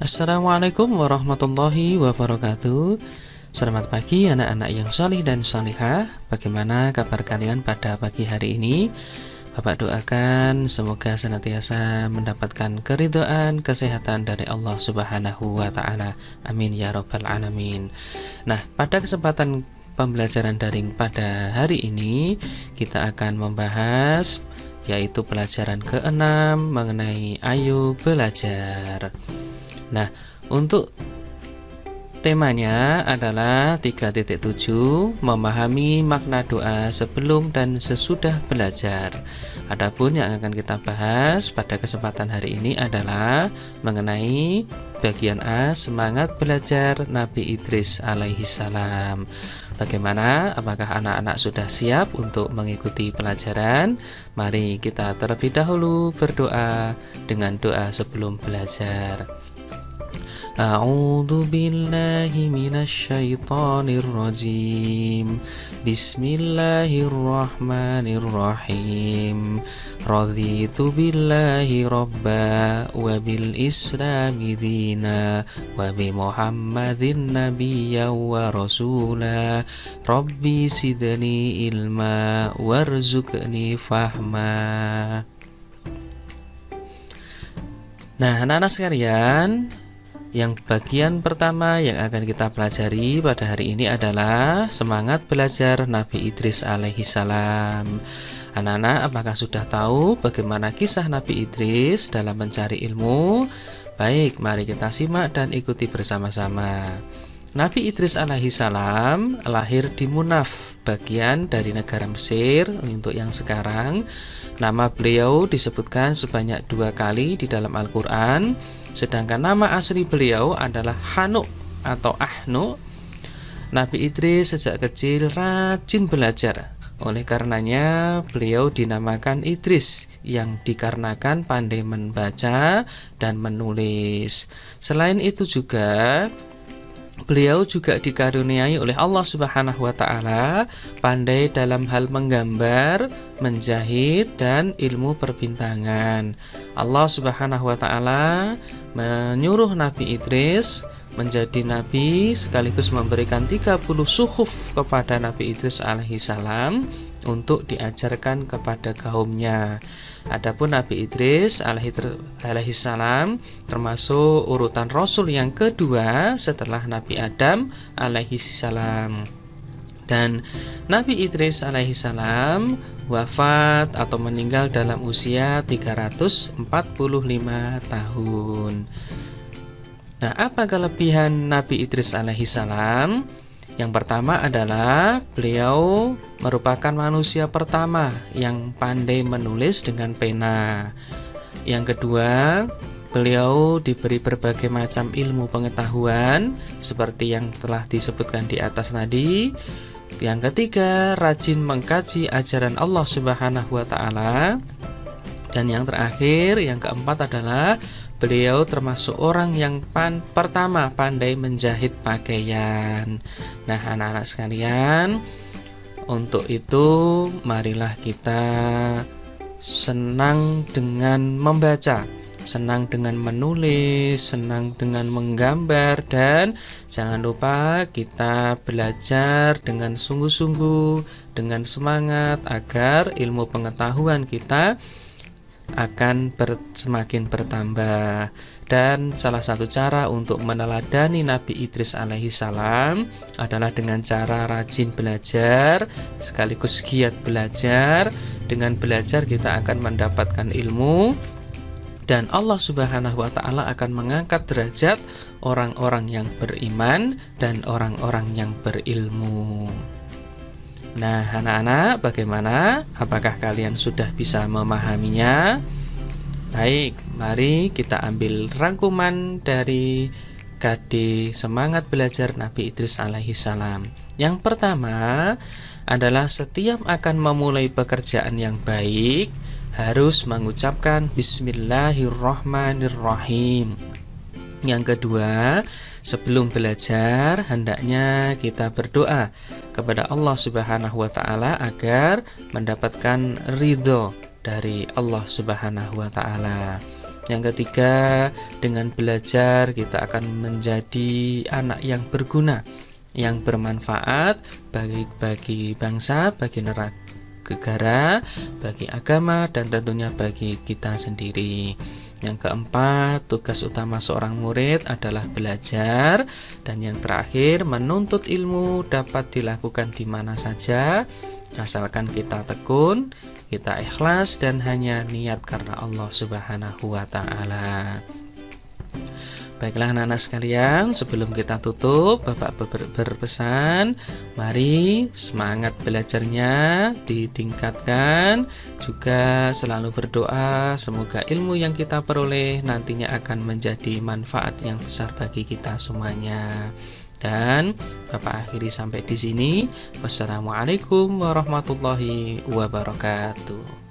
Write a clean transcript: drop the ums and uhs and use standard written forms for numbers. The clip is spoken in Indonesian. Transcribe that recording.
Assalamualaikum warahmatullahi wabarakatuh. Selamat pagi anak-anak yang salih dan salihah. Bagaimana kabar kalian pada pagi hari ini? Bapak doakan semoga senantiasa mendapatkan keridhaan, kesehatan dari Allah Subhanahu wa Ta'ala. Amin ya Rabbal Alamin. Nah, pada kesempatan pembelajaran daring pada hari ini, kita akan membahas yaitu pelajaran ke-6 mengenai Ayo Belajar. Nah, untuk temanya adalah 3.7 memahami makna doa sebelum dan sesudah belajar. Adapun yang akan kita bahas pada kesempatan hari ini adalah mengenai bagian A, semangat belajar Nabi Idris alaihi salam. Bagaimana? Apakah anak-anak sudah siap untuk mengikuti pelajaran? Mari kita terlebih dahulu berdoa dengan doa sebelum belajar. A'udzu billahi minasy syaithanir rajim. Bismillahirrahmanirrahim. Raditu billahi rabba wa bil islami dina wa bi Muhammadin nabiyya wa rasula. Rabbi sidni ilma warzuqni fahma. Nah, anak-anak sekalian, yang bagian pertama yang akan kita pelajari pada hari ini adalah semangat belajar Nabi Idris alaihi salam. Anak-anak, apakah sudah tahu bagaimana kisah Nabi Idris dalam mencari ilmu? Baik, mari kita simak dan ikuti bersama-sama. Nabi Idris alaihi salam lahir di Munaf, bagian dari negara Mesir untuk yang sekarang. Nama beliau disebutkan sebanyak 2 kali di dalam Al-Quran, sedangkan nama asli beliau adalah Hanuk atau Ahnu. Nabi Idris sejak kecil rajin belajar. Oleh karenanya beliau dinamakan Idris, yang dikarenakan pandai membaca dan menulis. Selain itu juga beliau juga dikaruniai oleh Allah Subhanahu wa Ta'ala pandai dalam hal menggambar, menjahit, dan ilmu perbintangan. Allah Subhanahu wa Ta'ala menyuruh Nabi Idris menjadi nabi sekaligus memberikan 30 suhuf kepada Nabi Idris alaihi salam untuk diajarkan kepada kaumnya. Adapun Nabi Idris alaihi salam termasuk urutan Rasul yang kedua setelah Nabi Adam alaihi salam. Dan Nabi Idris alaihi salam wafat atau meninggal dalam usia 345 tahun. Nah, apa kelebihan Nabi Idris alaihi salam? Yang pertama adalah beliau merupakan manusia pertama yang pandai menulis dengan pena. Yang kedua, beliau diberi berbagai macam ilmu pengetahuan seperti yang telah disebutkan di atas tadi. Yang ketiga, rajin mengkaji ajaran Allah Subhanahu wa Ta'ala. Dan yang terakhir, yang keempat adalah beliau termasuk orang yang pertama pandai menjahit pakaian. Nah, anak-anak sekalian, untuk itu marilah kita senang dengan membaca, senang dengan menulis, senang dengan menggambar, dan jangan lupa kita belajar dengan sungguh-sungguh, dengan semangat agar ilmu pengetahuan kita akan semakin bertambah. Dan salah satu cara untuk meneladani Nabi Idris alaihi salam adalah dengan cara rajin belajar sekaligus giat belajar. Dengan belajar kita akan mendapatkan ilmu, dan Allah Subhanahu wa Ta'ala akan mengangkat derajat orang-orang yang beriman dan orang-orang yang berilmu. Nah, anak-anak, bagaimana? Apakah kalian sudah bisa memahaminya? Baik, mari kita ambil rangkuman dari KD Semangat Belajar Nabi Idris alaihi salam. Yang pertama adalah setiap akan memulai pekerjaan yang baik harus mengucapkan Bismillahirrahmanirrahim. Yang kedua, sebelum belajar hendaknya kita berdoa kepada Allah Subhanahu wa Ta'ala agar mendapatkan ridho dari Allah Subhanahu wa Ta'ala. Yang ketiga, dengan belajar kita akan menjadi anak yang berguna, yang bermanfaat bagi bangsa, bagi negara, bagi agama, dan tentunya bagi kita sendiri. Yang keempat, tugas utama seorang murid adalah belajar. Dan yang terakhir, menuntut ilmu dapat dilakukan di mana saja, asalkan kita tekun, kita ikhlas, dan hanya niat karena Allah Subhanahu wa Ta'ala. Baiklah anak-anak sekalian, sebelum kita tutup, Bapak berpesan, mari semangat belajarnya ditingkatkan, juga selalu berdoa semoga ilmu yang kita peroleh nantinya akan menjadi manfaat yang besar bagi kita semuanya. Dan Bapak akhiri sampai di sini. Wassalamualaikum warahmatullahi wabarakatuh.